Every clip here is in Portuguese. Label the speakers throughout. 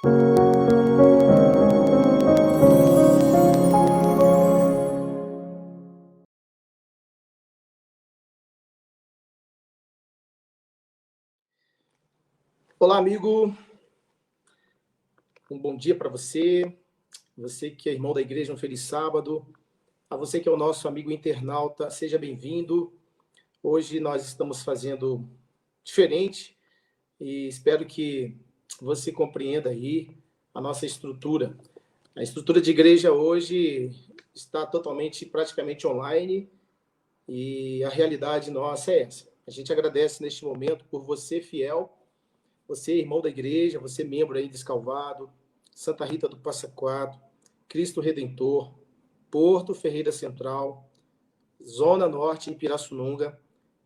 Speaker 1: Olá, amigo. Um bom dia para você. Você que é irmão da igreja, um feliz sábado. A você que é o nosso amigo internauta, seja bem-vindo. Hoje nós estamos fazendo diferente e espero que você compreenda aí a nossa estrutura. A estrutura de igreja hoje está totalmente, praticamente online e a realidade nossa é essa. A gente agradece neste momento por você, fiel, você, irmão da igreja, você, membro aí de Escalvado, Santa Rita do Passa Quatro, Cristo Redentor, Porto Ferreira Central, Zona Norte em Pirassununga.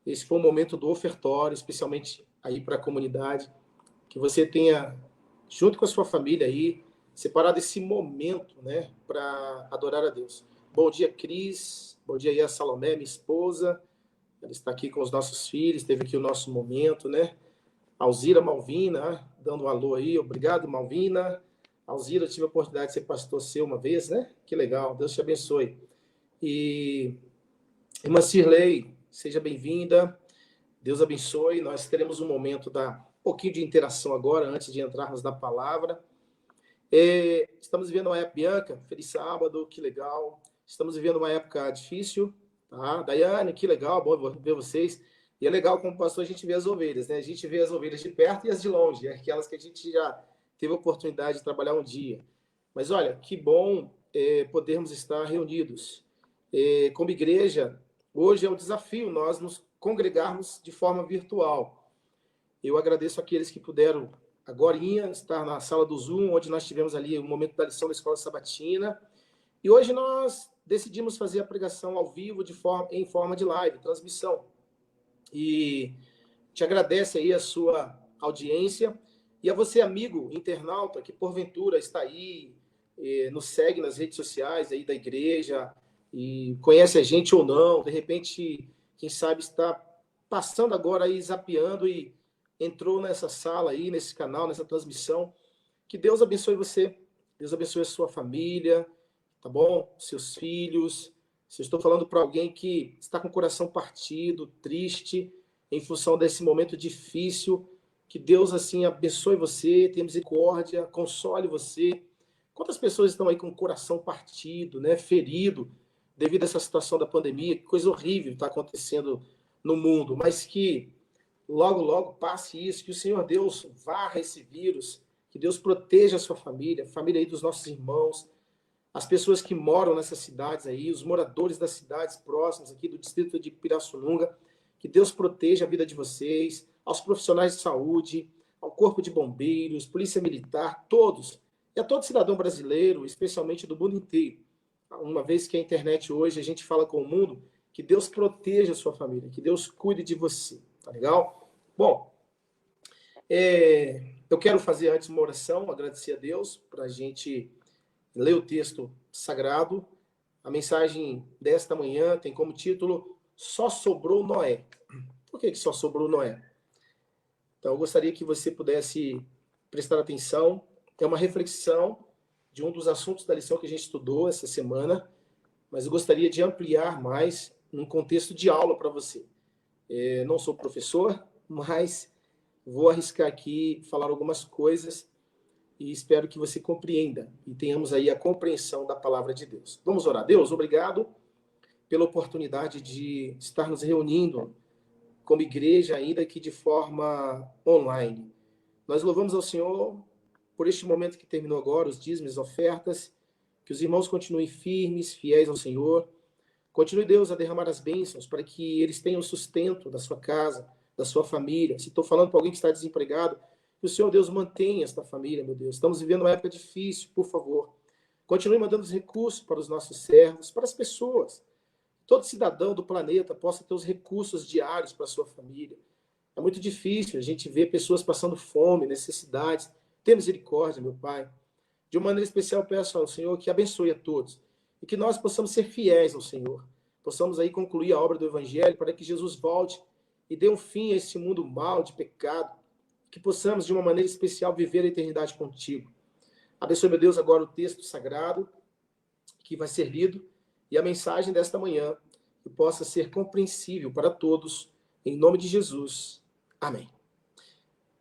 Speaker 1: Esse foi um momento do ofertório, especialmente aí para a comunidade, que você tenha, junto com a sua família aí, separado esse momento, né, para adorar a Deus. Bom dia, Cris. Bom dia aí a Salomé, minha esposa. Ela está aqui com os nossos filhos, teve aqui o nosso momento, né? Alzira Malvina, dando um alô aí. Obrigado, Malvina. Alzira, eu tive a oportunidade de ser pastor seu uma vez, né? Que legal, Deus te abençoe. E irmã Cirlei, seja bem-vinda. Deus abençoe. Nós teremos um momento um pouquinho de interação agora, antes de entrarmos na palavra. Estamos vivendo uma época, Bianca, feliz sábado, que legal. Estamos vivendo uma época difícil, tá? Daiane, que legal, bom ver vocês. E é legal como pastor a gente vê as ovelhas, né? A gente vê as ovelhas de perto e as de longe, aquelas que a gente já teve a oportunidade de trabalhar um dia. Mas olha, que bom podermos estar reunidos. Como igreja, hoje é um desafio nós nos congregarmos de forma virtual. Eu agradeço àqueles que puderam agorinha estar na sala do Zoom, onde nós tivemos ali o momento da lição da Escola Sabatina. E hoje nós decidimos fazer a pregação ao vivo em forma de live, transmissão. E te agradece aí a sua audiência. E a você, amigo internauta, que porventura está aí, nos segue nas redes sociais aí da igreja, e conhece a gente ou não, de repente, quem sabe está passando agora aí, zapeando e entrou nessa sala aí, nesse canal, nessa transmissão. Que Deus abençoe você, Deus abençoe a sua família, tá bom? Seus filhos. Se eu estou falando para alguém que está com o coração partido, triste, em função desse momento difícil, que Deus, assim, abençoe você, tenha misericórdia, console você. Quantas pessoas estão aí com o coração partido, né, ferido, devido a essa situação da pandemia? Que coisa horrível está acontecendo no mundo, mas que logo, logo passe isso, que o Senhor Deus varra esse vírus, que Deus proteja a sua família, a família aí dos nossos irmãos, as pessoas que moram nessas cidades aí, os moradores das cidades próximas aqui do distrito de Pirassununga, que Deus proteja a vida de vocês, aos profissionais de saúde, ao corpo de bombeiros, polícia militar, todos, e a todo cidadão brasileiro, especialmente do mundo inteiro. Uma vez que a internet hoje, a gente fala com o mundo, que Deus proteja a sua família, que Deus cuide de você, tá legal? Bom, eu quero fazer antes uma oração, agradecer a Deus para a gente ler o texto sagrado. A mensagem desta manhã tem como título Só Sobrou Noé. Por que só sobrou Noé? Então, eu gostaria que você pudesse prestar atenção. É uma reflexão de um dos assuntos da lição que a gente estudou essa semana, mas eu gostaria de ampliar mais num contexto de aula para você. Não sou professor, mas vou arriscar aqui falar algumas coisas e espero que você compreenda e tenhamos aí a compreensão da palavra de Deus. Vamos orar. Deus, obrigado pela oportunidade de estar nos reunindo como igreja, ainda que de forma online. Nós louvamos ao Senhor por este momento que terminou agora, os dízimos, as ofertas, que os irmãos continuem firmes, fiéis ao Senhor. Continue, Deus, a derramar as bênçãos para que eles tenham sustento da sua casa, da sua família. Se estou falando para alguém que está desempregado, que o Senhor, Deus, mantenha esta família, meu Deus. Estamos vivendo uma época difícil, por favor. Continue mandando os recursos para os nossos servos, para as pessoas. Todo cidadão do planeta possa ter os recursos diários para a sua família. É muito difícil a gente ver pessoas passando fome, necessidades. Tenha misericórdia, meu Pai. De uma maneira especial, peço ao Senhor que abençoe a todos e que nós possamos ser fiéis ao Senhor. Possamos aí concluir a obra do Evangelho para que Jesus volte e dê um fim a esse mundo mau de pecado. Que possamos, de uma maneira especial, viver a eternidade contigo. Abençoe, meu Deus, agora o texto sagrado que vai ser lido e a mensagem desta manhã que possa ser compreensível para todos, em nome de Jesus. Amém.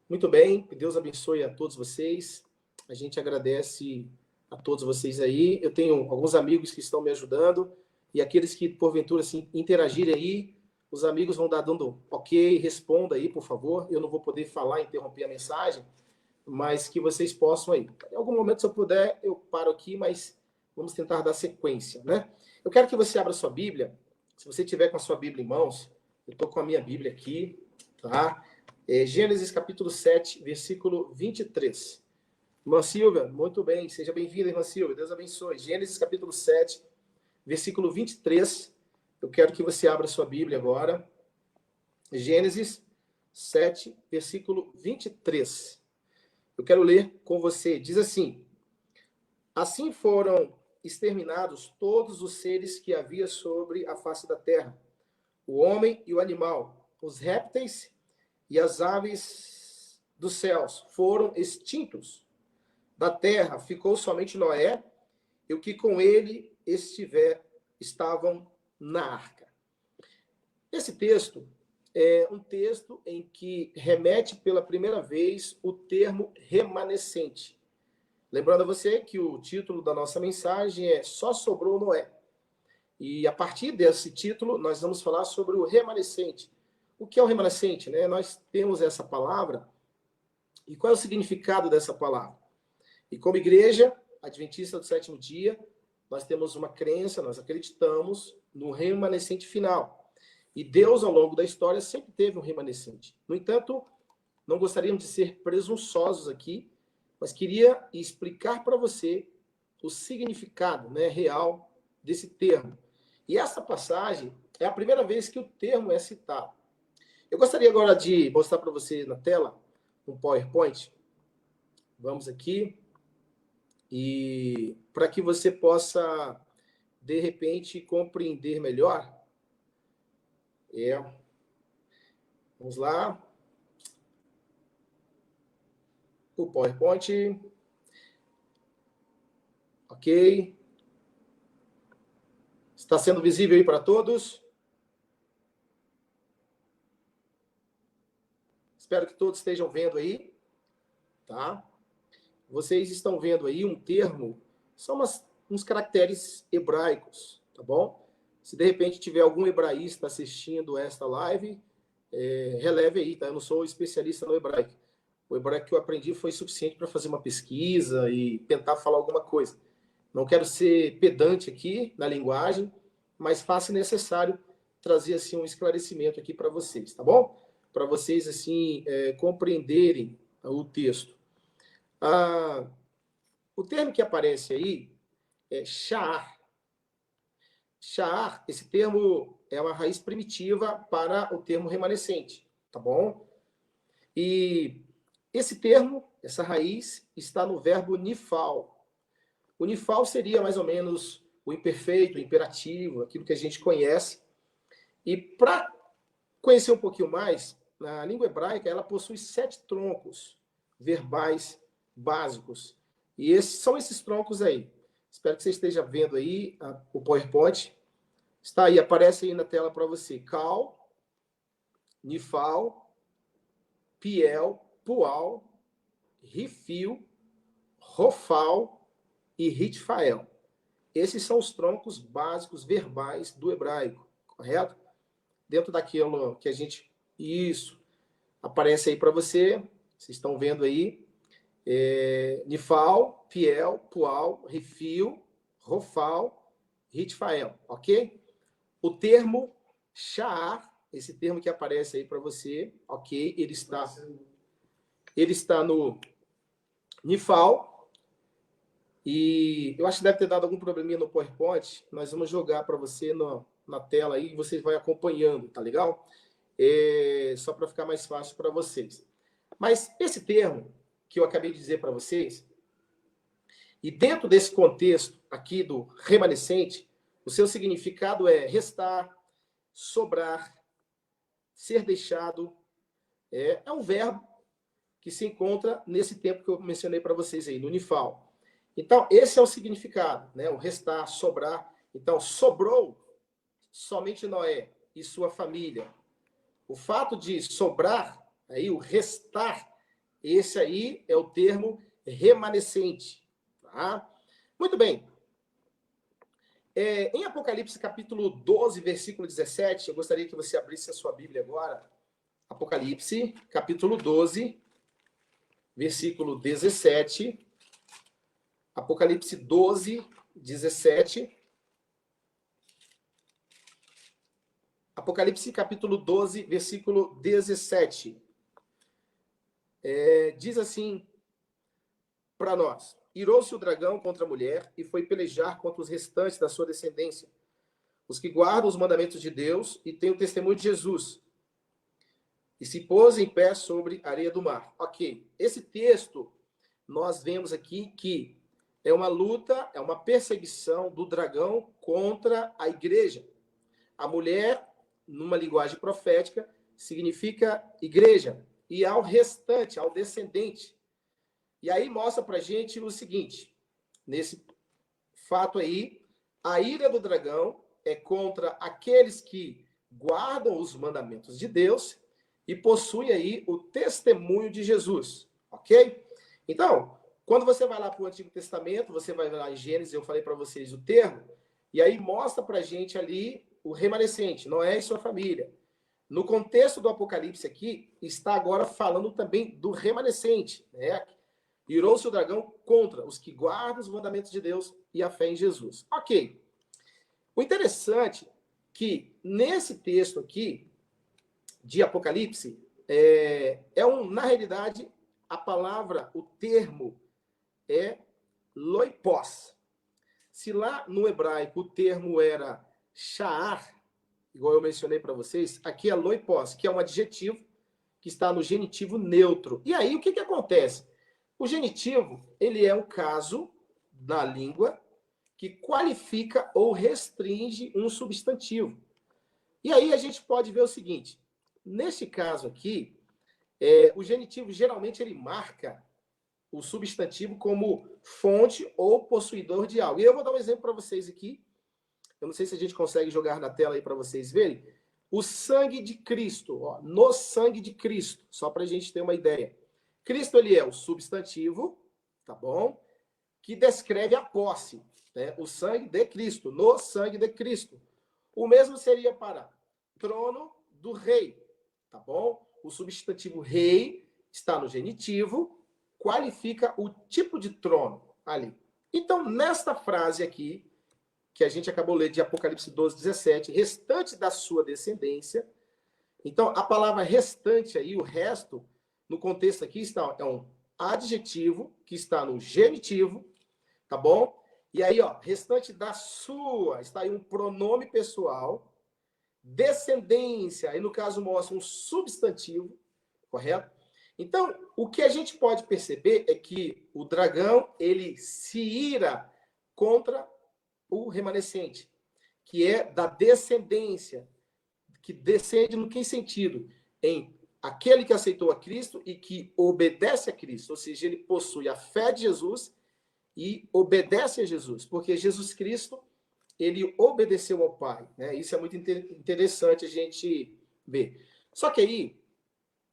Speaker 1: Muito bem, que Deus abençoe a todos vocês. A gente agradece a todos vocês aí. Eu tenho alguns amigos que estão me ajudando e aqueles que, porventura, assim, interagirem aí, os amigos vão dar dando ok, responda aí, por favor. Eu não vou poder falar, interromper a mensagem, mas que vocês possam aí. Em algum momento, se eu puder, eu paro aqui, mas vamos tentar dar sequência, né? Eu quero que você abra sua Bíblia. Se você tiver com a sua Bíblia em mãos, eu estou com a minha Bíblia aqui, tá? Gênesis capítulo 7, versículo 23. Irmã Silvia, muito bem, seja bem-vinda, irmã Silvia, Deus abençoe. Gênesis capítulo 7, versículo 23. Eu quero que você abra sua Bíblia agora. Gênesis 7, versículo 23. Eu quero ler com você. Diz assim: assim foram exterminados todos os seres que havia sobre a face da terra, o homem e o animal, os répteis e as aves dos céus foram extintos. Da terra ficou somente Noé e o que com ele estavam na arca. Esse texto é um texto em que remete pela primeira vez o termo remanescente. Lembrando a você que o título da nossa mensagem é Só Sobrou Noé. E a partir desse título, nós vamos falar sobre o remanescente. O que é o remanescente, né? Nós temos essa palavra, e qual é o significado dessa palavra? E como igreja adventista do sétimo dia, nós temos uma crença, nós acreditamos no remanescente final. E Deus, ao longo da história, sempre teve um remanescente. No entanto, não gostaríamos de ser presunçosos aqui, mas queria explicar para você o significado, né, real desse termo. E essa passagem é a primeira vez que o termo é citado. Eu gostaria agora de mostrar para você na tela um PowerPoint. Vamos aqui. E para que você possa, de repente, compreender melhor. Vamos lá. O PowerPoint. Ok. Está sendo visível aí para todos? Espero que todos estejam vendo aí, tá? Vocês estão vendo aí um termo, são uns caracteres hebraicos, tá bom? Se de repente tiver algum hebraísta assistindo esta live, releve aí, tá? Eu não sou especialista no hebraico. O hebraico que eu aprendi foi suficiente para fazer uma pesquisa e tentar falar alguma coisa. Não quero ser pedante aqui na linguagem, mas faça necessário trazer assim um esclarecimento aqui para vocês, tá bom? Para vocês assim compreenderem o texto. O termo que aparece aí é Sha'ar. Sha'ar, esse termo é uma raiz primitiva para o termo remanescente, tá bom? E esse termo, essa raiz, está no verbo nifal. O nifal seria mais ou menos o imperfeito, o imperativo, aquilo que a gente conhece. E para conhecer um pouquinho mais, na língua hebraica, ela possui 7 troncos verbais básicos. E são esses troncos aí. Espero que você esteja vendo aí o PowerPoint. Está aí, aparece aí na tela para você. Cal, Nifal, Piel, Pual, Rifil, Rofal e Ritfael. Esses são os troncos básicos verbais do hebraico, correto? Dentro daquilo que a gente... Isso. Aparece aí para você. Vocês estão vendo aí. Nifal, Piel, Pual, Rifil, Rofal, Ritfael, ok? O termo Sha'ar, esse termo que aparece aí para você, ok? Ele está no Nifal, e eu acho que deve ter dado algum probleminha no PowerPoint. Nós vamos jogar para você na tela aí, e vocês vão acompanhando, tá legal? Só para ficar mais fácil para vocês. Mas esse termo que eu acabei de dizer para vocês, e dentro desse contexto aqui do remanescente, o seu significado é restar, sobrar, ser deixado. É um verbo que se encontra nesse tempo que eu mencionei para vocês aí, no Nifal. Então, esse é o significado, né? O restar, sobrar. Então, sobrou somente Noé e sua família. O fato de sobrar, aí o restar, esse aí é o termo remanescente. Tá? Muito bem. Em Apocalipse, capítulo 12, versículo 17, eu gostaria que você abrisse a sua Bíblia agora. Apocalipse, capítulo 12, versículo 17. Apocalipse 12, 17. Apocalipse, capítulo 12, versículo 17. Diz assim para nós: irou-se o dragão contra a mulher e foi pelejar contra os restantes da sua descendência, os que guardam os mandamentos de Deus e têm o testemunho de Jesus, e se pôs em pé sobre a areia do mar. Ok, esse texto, nós vemos aqui que é uma luta, é uma perseguição do dragão contra a igreja. A mulher, numa linguagem profética, significa igreja, e ao restante, ao descendente. E aí mostra para a gente o seguinte, nesse fato aí, a ira do dragão é contra aqueles que guardam os mandamentos de Deus e possuem aí o testemunho de Jesus, ok? Então, quando você vai lá para o Antigo Testamento, você vai lá em Gênesis, eu falei para vocês o termo, e aí mostra para a gente ali o remanescente, Noé e sua família. No contexto do Apocalipse aqui, está agora falando também do remanescente, né? Irou-se o dragão contra os que guardam os mandamentos de Deus e a fé em Jesus. Ok. O interessante é que nesse texto aqui de Apocalipse, na realidade, a palavra, o termo é loipós. Se lá no hebraico o termo era sha'ar, igual eu mencionei para vocês, aqui é loipós, que é um adjetivo que está no genitivo neutro. E aí, o que acontece? O genitivo, ele é um caso na língua que qualifica ou restringe um substantivo. E aí a gente pode ver o seguinte, neste caso aqui, o genitivo geralmente ele marca o substantivo como fonte ou possuidor de algo. E eu vou dar um exemplo para vocês aqui. Eu não sei se a gente consegue jogar na tela aí para vocês verem. O sangue de Cristo, ó, no sangue de Cristo, só para a gente ter uma ideia. Cristo, ele é o substantivo, tá bom? Que descreve a posse, né? O sangue de Cristo, no sangue de Cristo. O mesmo seria para trono do rei, tá bom? O substantivo rei está no genitivo, qualifica o tipo de trono ali. Então, nesta frase aqui, que a gente acabou de ler de Apocalipse 12, 17, restante da sua descendência. Então, a palavra restante aí, o resto, no contexto aqui, é um adjetivo que está no genitivo, tá bom? E aí, ó, restante da sua, está aí um pronome pessoal, descendência, aí no caso mostra um substantivo, correto? Então, o que a gente pode perceber é que o dragão, ele se ira contra o remanescente, que é da descendência, que descende no que sentido? Em aquele que aceitou a Cristo e que obedece a Cristo, ou seja, ele possui a fé de Jesus e obedece a Jesus, porque Jesus Cristo, ele obedeceu ao Pai, né? Isso é muito interessante a gente ver. Só que aí,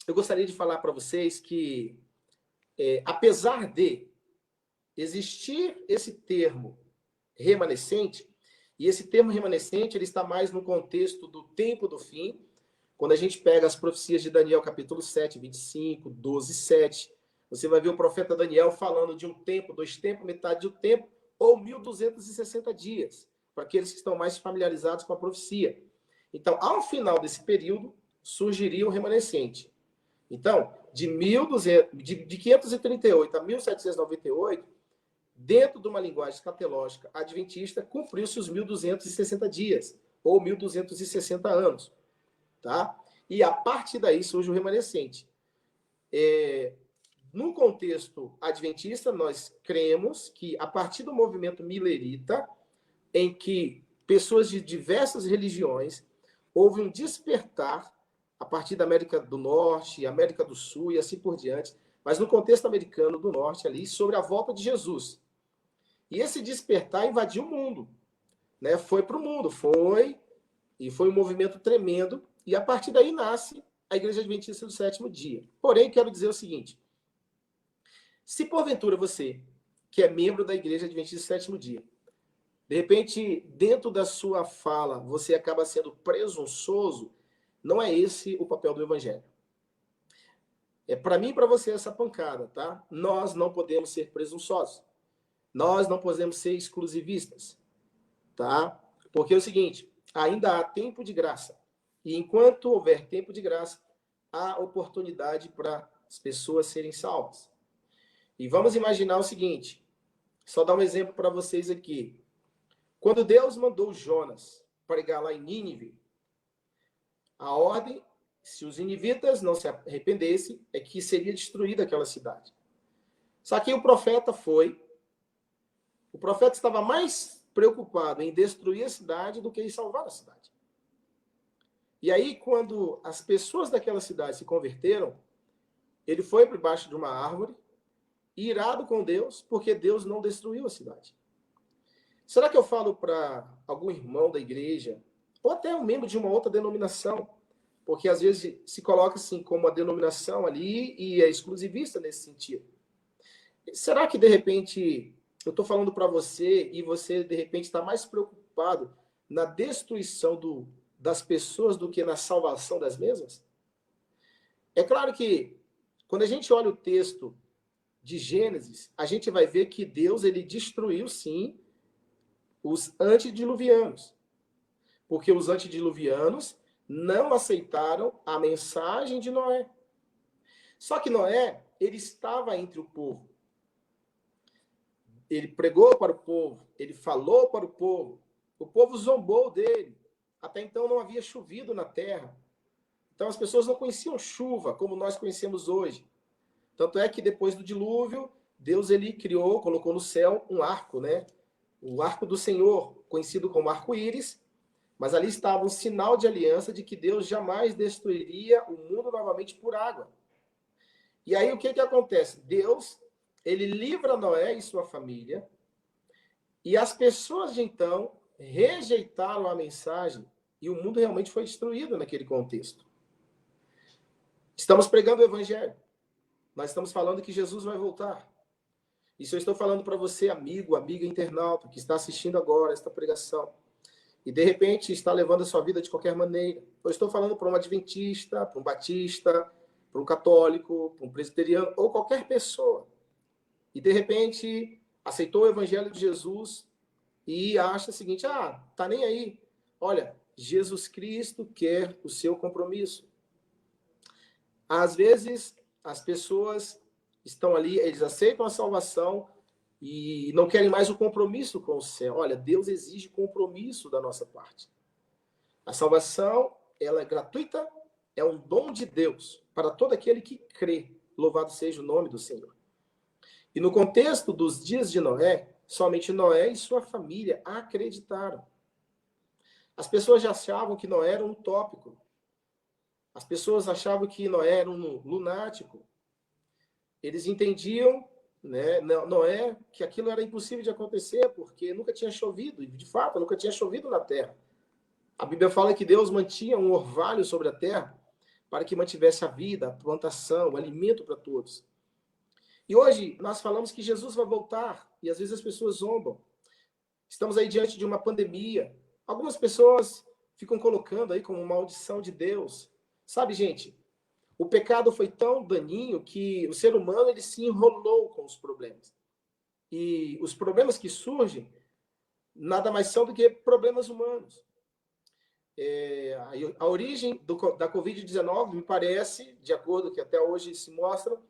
Speaker 1: eu gostaria de falar para vocês que, apesar de existir esse termo remanescente, e esse termo remanescente ele está mais no contexto do tempo do fim, quando a gente pega as profecias de Daniel, capítulo 7, 25, 12, 7, você vai ver o profeta Daniel falando de um tempo, 2 tempos, metade do tempo, ou 1260 dias, para aqueles que estão mais familiarizados com a profecia. Então, ao final desse período, surgiria o remanescente. Então, de 538 a 1798, dentro de uma linguagem escatológica adventista, cumpriu-se os 1260 dias, ou 1260 anos. Tá? E a partir daí surge o remanescente. No contexto adventista, nós cremos que a partir do movimento milerita, em que pessoas de diversas religiões, houve um despertar a partir da América do Norte, América do Sul e assim por diante, mas no contexto americano do Norte ali, sobre a volta de Jesus. E esse despertar invadiu o mundo, né? Foi para o mundo, foi um movimento tremendo, e a partir daí nasce a Igreja Adventista do Sétimo Dia. Porém, quero dizer o seguinte, se porventura você, que é membro da Igreja Adventista do Sétimo Dia, de repente, dentro da sua fala, você acaba sendo presunçoso, não é esse o papel do Evangelho. É para mim e para você essa pancada, tá? Nós não podemos ser presunçosos. Nós não podemos ser exclusivistas, tá? Porque é o seguinte, ainda há tempo de graça. E enquanto houver tempo de graça, há oportunidade para as pessoas serem salvas. E vamos imaginar o seguinte, só dar um exemplo para vocês aqui. Quando Deus mandou Jonas pregar lá em Nínive, a ordem, se os ninivitas não se arrependessem, é que seria destruída aquela cidade. Só que o profeta estava mais preocupado em destruir a cidade do que em salvar a cidade. E aí, quando as pessoas daquela cidade se converteram, ele foi por baixo de uma árvore, irado com Deus, porque Deus não destruiu a cidade. Será que eu falo para algum irmão da igreja, ou até um membro de uma outra denominação, porque às vezes se coloca assim como a denominação ali e é exclusivista nesse sentido. Será que de repente eu estou falando para você e você de repente está mais preocupado na destruição das pessoas do que na salvação das mesmas? É claro que quando a gente olha o texto de Gênesis, a gente vai ver que Deus ele destruiu sim os antediluvianos, porque os antediluvianos não aceitaram a mensagem de Noé. Só que Noé, ele estava entre o povo. Ele pregou para o povo, ele falou para o povo zombou dele. Até então não havia chovido na terra. Então as pessoas não conheciam chuva como nós conhecemos hoje. Tanto é que depois do dilúvio, Deus ele colocou no céu um arco, né? O arco do Senhor, conhecido como arco-íris, mas ali estava um sinal de aliança de que Deus jamais destruiria o mundo novamente por água. E aí o que acontece? Deus, ele livra Noé e sua família, e as pessoas de então rejeitaram a mensagem, e o mundo realmente foi destruído naquele contexto. Estamos pregando o Evangelho. Nós estamos falando que Jesus vai voltar. Isso eu estou falando para você, amigo, amiga internauta, que está assistindo agora esta pregação. E, de repente, está levando a sua vida de qualquer maneira. Eu estou falando para um adventista, para um batista, para um católico, para um presbiteriano, ou qualquer pessoa. E, de repente, aceitou o Evangelho de Jesus e acha o seguinte, tá nem aí. Olha, Jesus Cristo quer o seu compromisso. Às vezes, as pessoas estão ali, eles aceitam a salvação e não querem mais o compromisso com o céu. Olha, Deus exige compromisso da nossa parte. A salvação, ela é gratuita, é um dom de Deus para todo aquele que crê. Louvado seja o nome do Senhor. E no contexto dos dias de Noé, somente Noé e sua família acreditaram. As pessoas já achavam que Noé era um utópico. As pessoas achavam que Noé era um lunático. Eles entendiam, né, Noé, que aquilo era impossível de acontecer, porque nunca tinha chovido, e de fato, nunca tinha chovido na terra. A Bíblia fala que Deus mantinha um orvalho sobre a terra para que mantivesse a vida, a plantação, o alimento para todos. E hoje nós falamos que Jesus vai voltar, e às vezes as pessoas zombam. Estamos aí diante de uma pandemia. Algumas pessoas ficam colocando aí como maldição de Deus. Sabe, gente, o pecado foi tão daninho que o ser humano ele se enrolou com os problemas. E os problemas que surgem nada mais são do que problemas humanos. A origem da Covid-19, me parece, de acordo com que até hoje se mostra,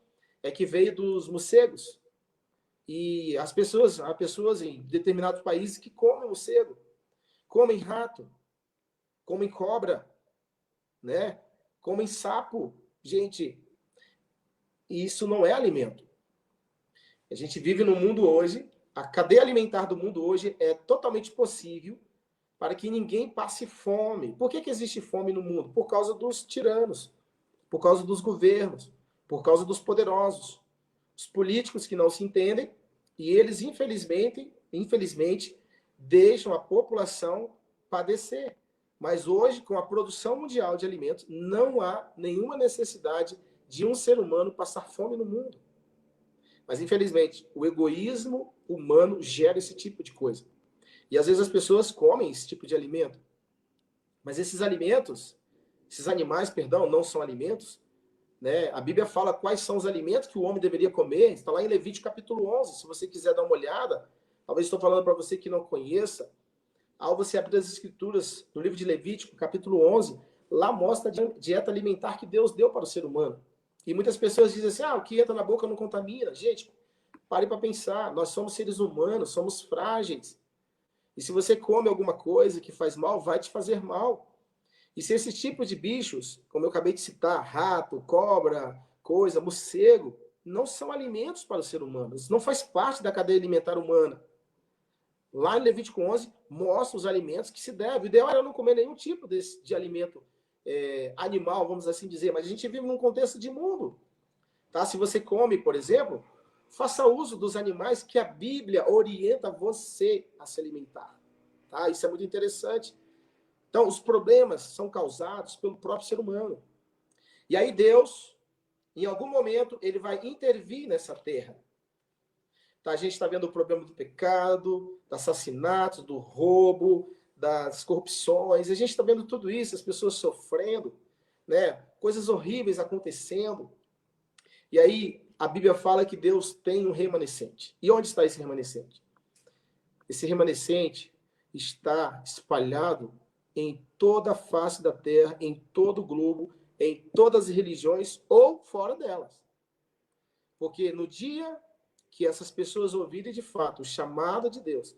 Speaker 1: é que veio dos morcegos. E há pessoas em determinados países que comem morcego, comem rato, comem cobra, né? Comem sapo. Gente, isso não é alimento. A gente vive no mundo hoje, a cadeia alimentar do mundo hoje é totalmente possível para que ninguém passe fome. Por que existe fome no mundo? Por causa dos tiranos, por causa dos governos, por causa dos poderosos, os políticos que não se entendem, e eles, infelizmente, infelizmente, deixam a população padecer. Mas hoje, com a produção mundial de alimentos, não há nenhuma necessidade de um ser humano passar fome no mundo. Mas, infelizmente, o egoísmo humano gera esse tipo de coisa. E, às vezes, as pessoas comem esse tipo de alimento. Mas esses alimentos, esses animais, perdão, não são alimentos, né? A Bíblia fala quais são os alimentos que o homem deveria comer. Está lá em Levítico capítulo 11. Se você quiser dar uma olhada, talvez estou falando para você que não conheça, ao você abrir as escrituras no livro de Levítico, capítulo 11, lá mostra a dieta alimentar que Deus deu para o ser humano. E muitas pessoas dizem assim, o que entra na boca não contamina. Gente, pare para pensar, nós somos seres humanos, somos frágeis. E se você come alguma coisa que faz mal, vai te fazer mal. E se esses tipos de bichos, como eu acabei de citar, rato, cobra, morcego, não são alimentos para o ser humano. Isso não faz parte da cadeia alimentar humana. Lá em Levítico 11, mostra os alimentos que se deve. O ideal era não comer nenhum tipo de alimento animal, vamos assim dizer. Mas a gente vive num contexto de mundo. Tá? Se você come, por exemplo, faça uso dos animais que a Bíblia orienta você a se alimentar. Tá? Isso é muito interessante. Então, os problemas são causados pelo próprio ser humano. E aí Deus, em algum momento, ele vai intervir nessa terra. Tá, a gente está vendo o problema do pecado, do assassinato, do roubo, das corrupções. A gente está vendo tudo isso, as pessoas sofrendo, né? Coisas horríveis acontecendo. E aí a Bíblia fala que Deus tem um remanescente. E onde está esse remanescente? Esse remanescente está espalhado em toda a face da terra, em todo o globo, em todas as religiões ou fora delas. Porque no dia que essas pessoas ouvirem de fato o chamado de Deus,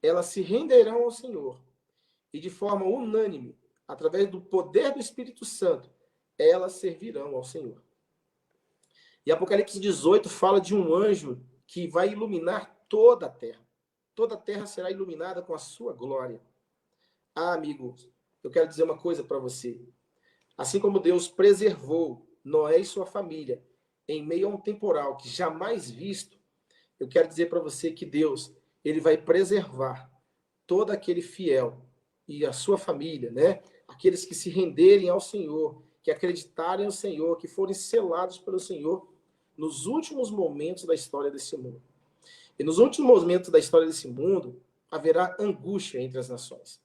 Speaker 1: elas se renderão ao Senhor e de forma unânime, através do poder do Espírito Santo, elas servirão ao Senhor. E Apocalipse 18 fala de um anjo que vai iluminar toda a terra. Toda a terra será iluminada com a sua glória. Amigos, eu quero dizer uma coisa para você. Assim como Deus preservou Noé e sua família em meio a um temporal que jamais visto, eu quero dizer para você que Deus, ele vai preservar todo aquele fiel e a sua família, né? Aqueles que se renderem ao Senhor, que acreditarem no Senhor, que forem selados pelo Senhor nos últimos momentos da história desse mundo. E nos últimos momentos da história desse mundo, haverá angústia entre as nações.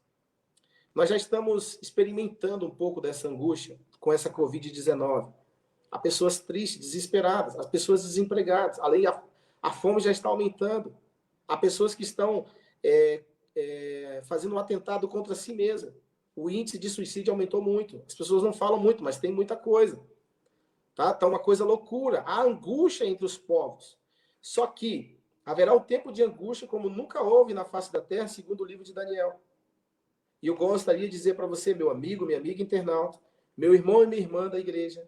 Speaker 1: Nós já estamos experimentando um pouco dessa angústia com essa Covid-19. Há pessoas tristes, desesperadas, há pessoas desempregadas, além a fome já está aumentando. Há pessoas que estão fazendo um atentado contra si mesma. O índice de suicídio aumentou muito. As pessoas não falam muito, mas tem muita coisa. Tá? Tá uma coisa loucura. Há angústia entre os povos. Só que haverá um tempo de angústia como nunca houve na face da terra, segundo o livro de Daniel. E eu gostaria de dizer para você, meu amigo, minha amiga internauta, meu irmão e minha irmã da igreja,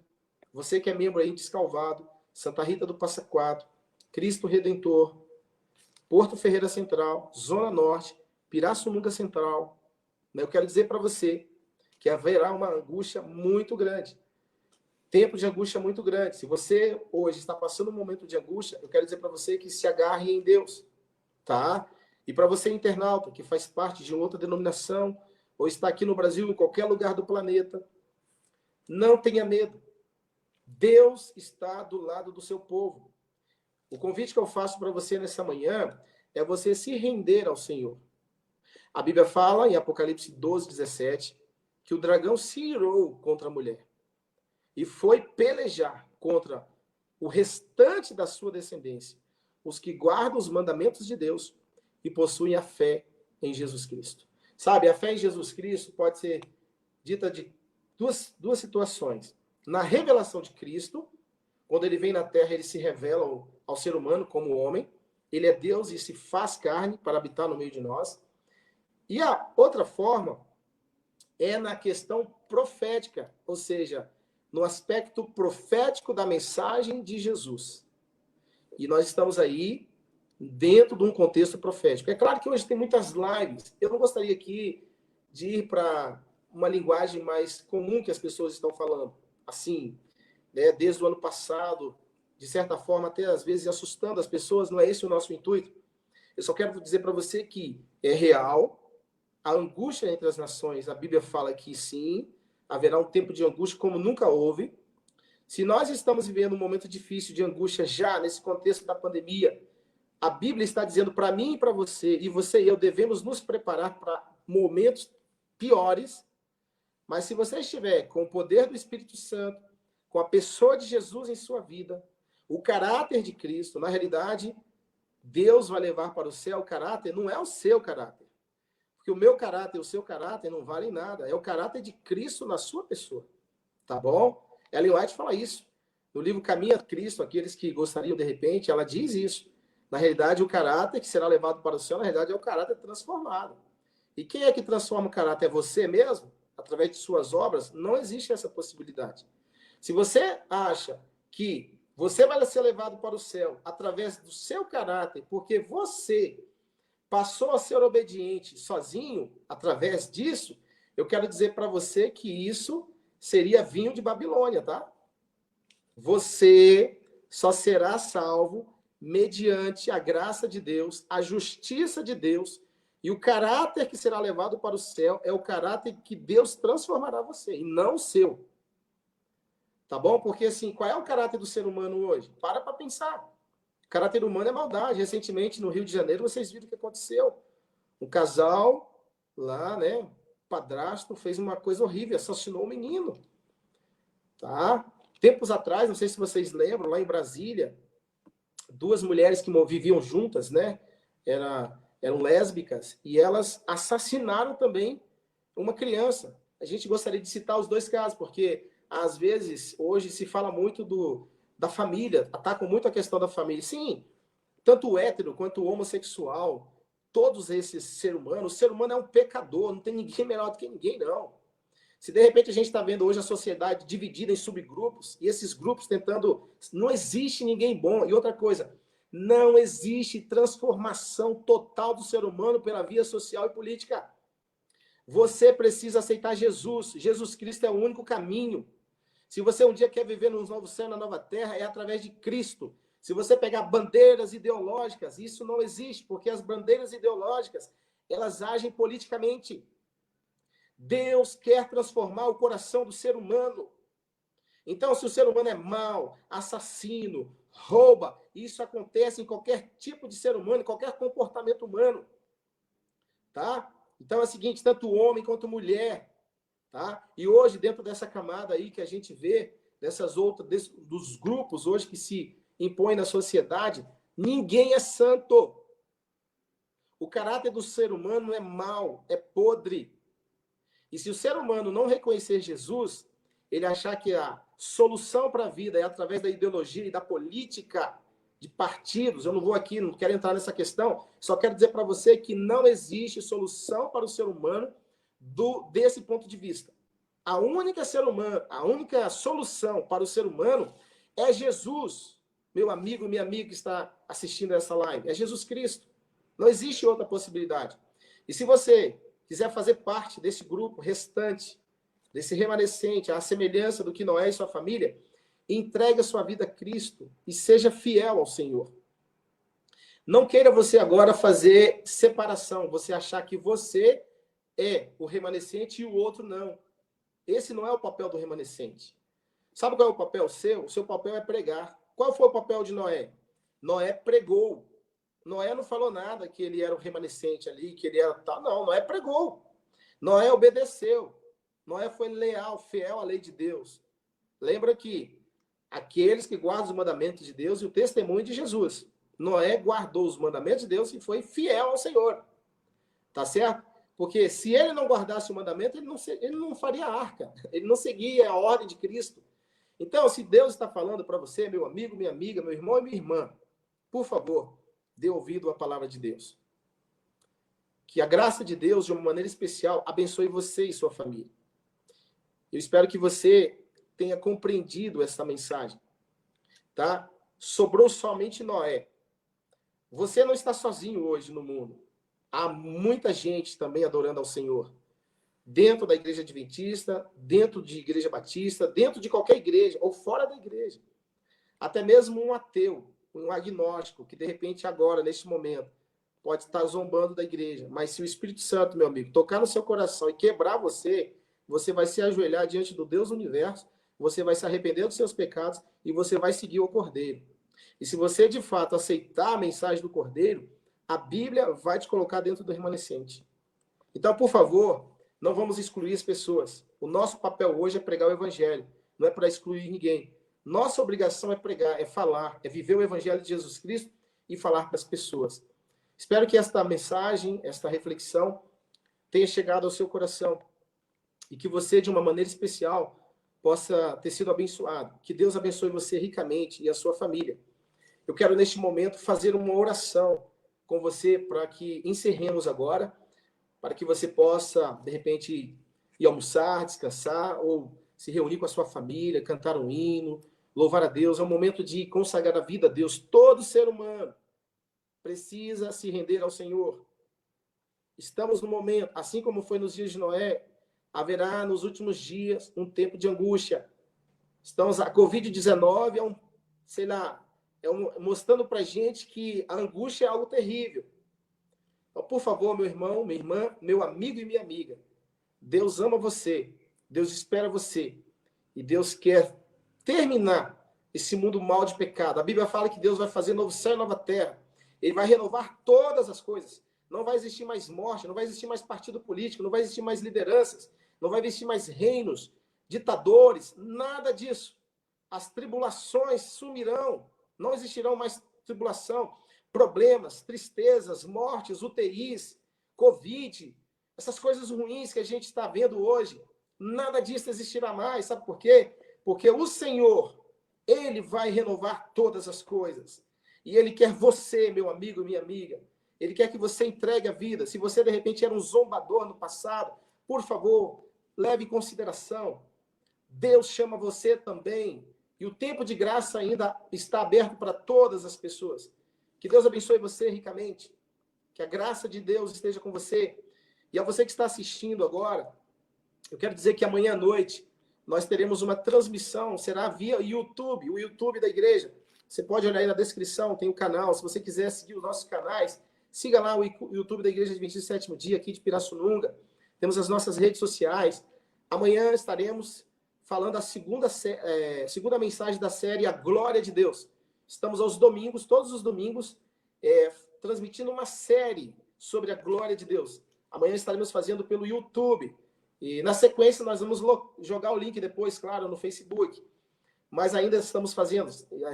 Speaker 1: você que é membro aí de Descalvado, Santa Rita do Passa Quatro, Cristo Redentor, Porto Ferreira Central, Zona Norte, Pirassununga Central, eu quero dizer para você que haverá uma angústia muito grande. Tempo de angústia muito grande. Se você hoje está passando um momento de angústia, eu quero dizer para você que se agarre em Deus, tá? E para você, internauta, que faz parte de outra denominação, ou está aqui no Brasil, em qualquer lugar do planeta, não tenha medo. Deus está do lado do seu povo. O convite que eu faço para você nessa manhã é você se render ao Senhor. A Bíblia fala, em Apocalipse 12, 17, que o dragão se irou contra a mulher e foi pelejar contra o restante da sua descendência, os que guardam os mandamentos de Deus e possuem a fé em Jesus Cristo. Sabe, a fé em Jesus Cristo pode ser dita de duas situações. Na revelação de Cristo, quando ele vem na terra, ele se revela ao ser humano como homem. Ele é Deus e se faz carne para habitar no meio de nós. E a outra forma é na questão profética, ou seja, no aspecto profético da mensagem de Jesus. E nós estamos aí dentro de um contexto profético. É claro que hoje tem muitas lives. Eu não gostaria aqui de ir para uma linguagem mais comum que as pessoas estão falando. Assim, né, desde o ano passado, de certa forma, até às vezes assustando as pessoas, não é esse o nosso intuito. Eu só quero dizer para você que é real a angústia entre as nações. A Bíblia fala que sim, haverá um tempo de angústia como nunca houve. Se nós estamos vivendo um momento difícil de angústia já nesse contexto da pandemia, a Bíblia está dizendo para mim e para você, e você e eu devemos nos preparar para momentos piores. Mas se você estiver com o poder do Espírito Santo, com a pessoa de Jesus em sua vida, o caráter de Cristo, na realidade, Deus vai levar para o céu o caráter, não é o seu caráter. Porque o meu caráter e o seu caráter não valem nada. É o caráter de Cristo na sua pessoa. Tá bom? Ellen White fala isso. No livro Caminho a Cristo, aqueles que gostariam de repente, ela diz isso. Na realidade, o caráter que será levado para o céu, na realidade, é o caráter transformado. E quem é que transforma o caráter? É você mesmo? Através de suas obras? Não existe essa possibilidade. Se você acha que você vai ser levado para o céu através do seu caráter, porque você passou a ser obediente sozinho, através disso, eu quero dizer para você que isso seria vinho de Babilônia, tá? Você só será salvo mediante a graça de Deus, a justiça de Deus, e o caráter que será levado para o céu é o caráter que Deus transformará você, e não o seu. Tá bom? Porque, assim, qual é o caráter do ser humano hoje? Para pensar. O caráter humano é maldade. Recentemente, no Rio de Janeiro, vocês viram o que aconteceu. Um casal lá, né? Padrasto fez uma coisa horrível, assassinou o menino. Tá? Tempos atrás, não sei se vocês lembram, lá em Brasília, duas mulheres que viviam juntas, né? Eram lésbicas, e elas assassinaram também uma criança. A gente gostaria de citar os dois casos, porque às vezes hoje se fala muito da família, atacam muito a questão da família. Sim, tanto o hétero quanto o homossexual, todos esses seres humanos, o ser humano é um pecador, não tem ninguém melhor do que ninguém, não. Se de repente a gente está vendo hoje a sociedade dividida em subgrupos, e esses grupos tentando. Não existe ninguém bom. E outra coisa, não existe transformação total do ser humano pela via social e política. Você precisa aceitar Jesus. Jesus Cristo é o único caminho. Se você um dia quer viver nos novos céus, na nova terra, é através de Cristo. Se você pegar bandeiras ideológicas, isso não existe, porque as bandeiras ideológicas, elas agem politicamente. Deus quer transformar o coração do ser humano. Então, se o ser humano é mau, assassino, rouba, isso acontece em qualquer tipo de ser humano, em qualquer comportamento humano. Tá? Então é o seguinte, tanto homem quanto mulher, tá? E hoje, dentro dessa camada aí que a gente vê, dos grupos hoje que se impõem na sociedade, ninguém é santo. O caráter do ser humano é mau, é podre. E se o ser humano não reconhecer Jesus, ele achar que a solução para a vida é através da ideologia e da política de partidos, eu não vou aqui, não quero entrar nessa questão, só quero dizer para você que não existe solução para o ser humano desse ponto de vista. A única solução para o ser humano é Jesus, meu amigo e minha amiga que está assistindo essa live, é Jesus Cristo. Não existe outra possibilidade. E se você quiser fazer parte desse grupo restante, desse remanescente, à semelhança do que Noé e sua família, entregue a sua vida a Cristo e seja fiel ao Senhor. Não queira você agora fazer separação, você achar que você é o remanescente e o outro não. Esse não é o papel do remanescente. Sabe qual é o papel seu? O seu papel é pregar. Qual foi o papel de Noé? Noé pregou. Noé não falou nada que ele era o remanescente ali, que ele era tal. Não, Noé pregou. Noé obedeceu. Noé foi leal, fiel à lei de Deus. Lembra que aqueles que guardam os mandamentos de Deus e o testemunho de Jesus. Noé guardou os mandamentos de Deus e foi fiel ao Senhor. Tá certo? Porque se ele não guardasse o mandamento, ele não faria a arca. Ele não seguia a ordem de Cristo. Então, se Deus está falando para você, meu amigo, minha amiga, meu irmão e minha irmã, por favor, dê ouvido à palavra de Deus. Que a graça de Deus, de uma maneira especial, abençoe você e sua família. Eu espero que você tenha compreendido essa mensagem. Tá? Sobrou somente Noé. Você não está sozinho hoje no mundo. Há muita gente também adorando ao Senhor. Dentro da igreja adventista, dentro de igreja batista, dentro de qualquer igreja, ou fora da igreja. Até mesmo um ateu, um agnóstico, que de repente agora, neste momento, pode estar zombando da igreja, mas se o Espírito Santo, meu amigo, tocar no seu coração e quebrar você, você vai se ajoelhar diante do Deus do universo, você vai se arrepender dos seus pecados e você vai seguir o Cordeiro. E se você, de fato, aceitar a mensagem do Cordeiro, a Bíblia vai te colocar dentro do remanescente. Então, por favor, não vamos excluir as pessoas. O nosso papel hoje é pregar o Evangelho, não é para excluir ninguém. Nossa obrigação é pregar, é falar, é viver o Evangelho de Jesus Cristo e falar para as pessoas. Espero que esta mensagem, esta reflexão, tenha chegado ao seu coração e que você, de uma maneira especial, possa ter sido abençoado. Que Deus abençoe você ricamente e a sua família. Eu quero, neste momento, fazer uma oração com você para que encerremos agora, para que você possa, de repente, ir almoçar, descansar, ou se reunir com a sua família, cantar um hino, louvar a Deus. É um momento de consagrar a vida a Deus. Todo ser humano precisa se render ao Senhor. Estamos no momento, assim como foi nos dias de Noé, haverá nos últimos dias um tempo de angústia. A Covid-19 mostrando para a gente que a angústia é algo terrível. Então, por favor, meu irmão, minha irmã, meu amigo e minha amiga, Deus ama você, Deus espera você, e Deus quer terminar esse mundo mal de pecado. A Bíblia fala que Deus vai fazer novo céu e nova terra. Ele vai renovar todas as coisas. Não vai existir mais morte, não vai existir mais partido político, não vai existir mais lideranças, não vai existir mais reinos, ditadores, nada disso. As tribulações sumirão, não existirão mais tribulação, problemas, tristezas, mortes, UTIs, Covid, essas coisas ruins que a gente está vendo hoje, nada disso existirá mais. Sabe por quê? Porque o Senhor, Ele vai renovar todas as coisas. E Ele quer você, meu amigo, minha amiga. Ele quer que você entregue a vida. Se você, de repente, era um zombador no passado, por favor, leve em consideração. Deus chama você também. E o tempo de graça ainda está aberto para todas as pessoas. Que Deus abençoe você ricamente. Que a graça de Deus esteja com você. E a você que está assistindo agora, eu quero dizer que amanhã à noite nós teremos uma transmissão, será via YouTube, o YouTube da igreja. Você pode olhar aí na descrição, tem o canal. Se você quiser seguir os nossos canais, siga lá o YouTube da Igreja Adventista do Sétimo Dia, aqui de Pirassununga. Temos as nossas redes sociais. Amanhã estaremos falando a segunda mensagem da série A Glória de Deus. Estamos aos domingos, todos os domingos, transmitindo uma série sobre a glória de Deus. Amanhã estaremos fazendo pelo YouTube. E na sequência nós vamos jogar o link depois, claro, no Facebook. Mas ainda estamos fazendo.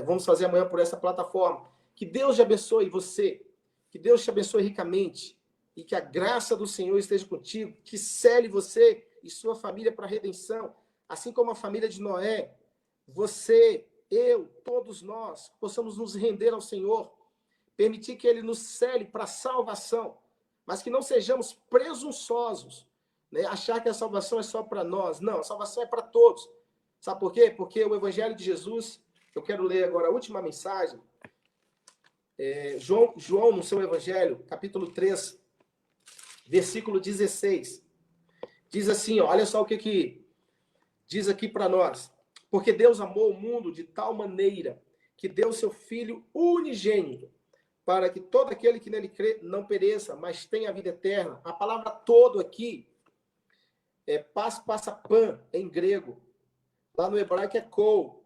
Speaker 1: Vamos fazer amanhã por essa plataforma. Que Deus te abençoe você. Que Deus te abençoe ricamente. E que a graça do Senhor esteja contigo. Que cele você e sua família para a redenção. Assim como a família de Noé. Você, eu, todos nós, possamos nos render ao Senhor. Permitir que Ele nos cele para a salvação. Mas que não sejamos presunçosos. Né? Achar que a salvação é só para nós. Não, a salvação é para todos. Sabe por quê? Porque o Evangelho de Jesus, eu quero ler agora a última mensagem. João, no seu Evangelho, capítulo 3, versículo 16. Diz assim, ó, olha só o que diz aqui para nós. Porque Deus amou o mundo de tal maneira que deu seu Filho unigênito, para que todo aquele que nele crê não pereça, mas tenha a vida eterna. A palavra todo aqui é passapan em grego. Lá no hebraico é kol.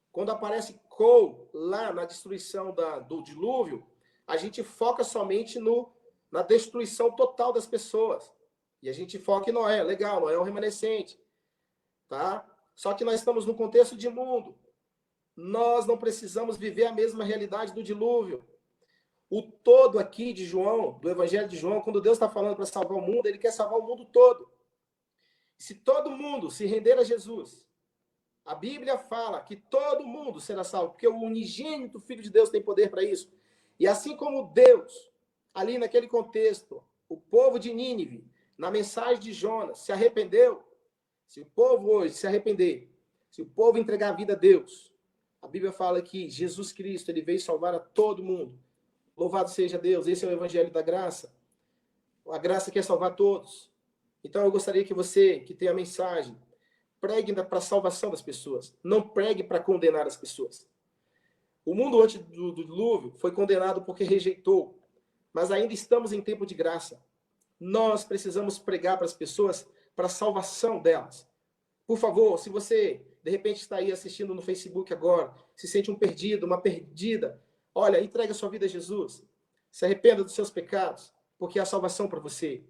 Speaker 1: Quando aparece kol lá na destruição do dilúvio, a gente foca somente na destruição total das pessoas. E a gente foca em Noé. Legal, Noé é um remanescente. Tá? Só que nós estamos no contexto de mundo. Nós não precisamos viver a mesma realidade do dilúvio. O todo aqui de João, do Evangelho de João, quando Deus está falando para salvar o mundo, Ele quer salvar o mundo todo. Se todo mundo se render a Jesus, a Bíblia fala que todo mundo será salvo, porque o unigênito Filho de Deus tem poder para isso. E assim como Deus, ali naquele contexto, o povo de Nínive, na mensagem de Jonas, se arrependeu, se o povo hoje se arrepender, se o povo entregar a vida a Deus, a Bíblia fala que Jesus Cristo, Ele veio salvar a todo mundo. Louvado seja Deus, esse é o Evangelho da Graça. A graça quer salvar todos. Então eu gostaria que você, que tem a mensagem, pregue para a salvação das pessoas. Não pregue para condenar as pessoas. O mundo antes do dilúvio foi condenado porque rejeitou mas ainda estamos em tempo de graça. Nós precisamos pregar para as pessoas para a salvação delas. Por favor, se você, de repente, está aí assistindo no Facebook agora, se sente um perdido, uma perdida, olha, entregue a sua vida a Jesus. Se arrependa dos seus pecados, porque há salvação para você.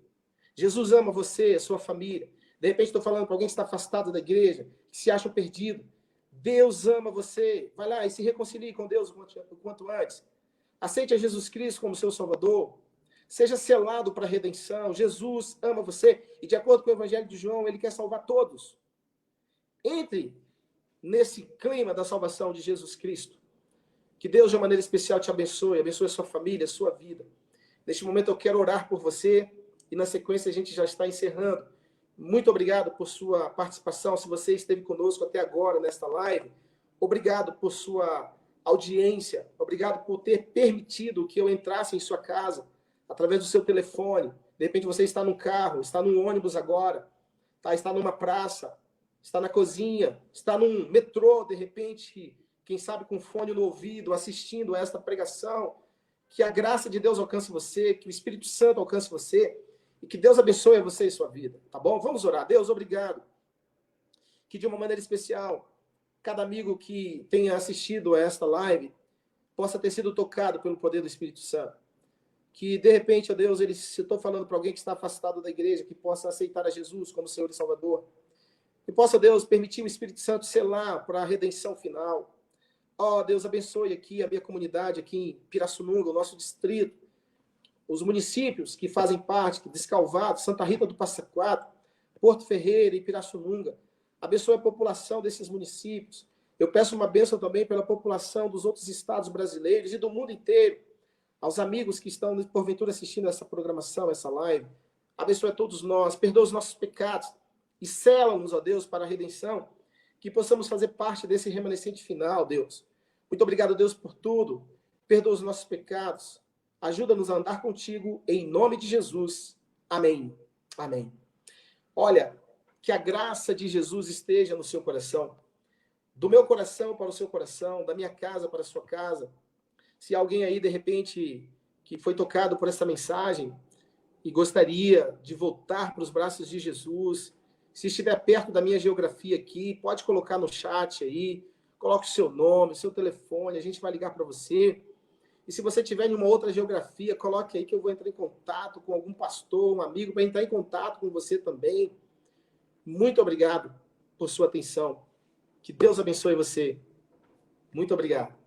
Speaker 1: Jesus ama você, a sua família. De repente, estou falando para alguém que está afastado da igreja, que se acha perdido. Deus ama você. Vai lá e se reconcilie com Deus o quanto antes. Aceite a Jesus Cristo como seu Salvador. Seja selado para a redenção. Jesus ama você. E de acordo com o Evangelho de João, ele quer salvar todos. Entre nesse clima da salvação de Jesus Cristo. Que Deus, de uma maneira especial, te abençoe a sua família, a sua vida. Neste momento, eu quero orar por você. E na sequência, a gente já está encerrando. Muito obrigado por sua participação. Se você esteve conosco até agora nesta live, obrigado por sua audiência. Obrigado por ter permitido que eu entrasse em sua casa através do seu telefone. De repente você está num carro, está num ônibus agora, tá? Está numa praça, está na cozinha, está num metrô, de repente, quem sabe com fone no ouvido, assistindo a esta pregação. Que a graça de Deus alcance você, que o Espírito Santo alcance você. E que Deus abençoe você e sua vida, tá bom? Vamos orar. Deus, obrigado. Que de uma maneira especial, cada amigo que tenha assistido a esta live possa ter sido tocado pelo poder do Espírito Santo. Que, de repente, ó Deus, se eu estou falando para alguém que está afastado da igreja, que possa aceitar a Jesus como Senhor e Salvador. Que possa, Deus, permitir o Espírito Santo selar para a redenção final. Ó, Deus, abençoe aqui a minha comunidade, aqui em Pirassununga, o nosso distrito. Os municípios que fazem parte, Descalvado, Santa Rita do Passa Quatro, Porto Ferreira e Pirassununga. Abençoe a população desses municípios. Eu peço uma bênção também pela população dos outros estados brasileiros e do mundo inteiro. Aos amigos que estão, porventura, assistindo essa programação, essa live. Abençoe a todos nós, perdoa os nossos pecados e sela-nos, ó Deus, para a redenção, que possamos fazer parte desse remanescente final, Deus. Muito obrigado, Deus, por tudo. Perdoa os nossos pecados. Ajuda-nos a andar contigo, em nome de Jesus. Amém. Amém. Olha, que a graça de Jesus esteja no seu coração. Do meu coração para o seu coração, da minha casa para a sua casa. Se alguém aí, de repente, que foi tocado por essa mensagem e gostaria de voltar para os braços de Jesus, se estiver perto da minha geografia aqui, pode colocar no chat aí, coloque o seu nome, o seu telefone, a gente vai ligar para você. E se você tiver em uma outra geografia, coloque aí que eu vou entrar em contato com algum pastor, um amigo, para entrar em contato com você também. Muito obrigado por sua atenção. Que Deus abençoe você. Muito obrigado.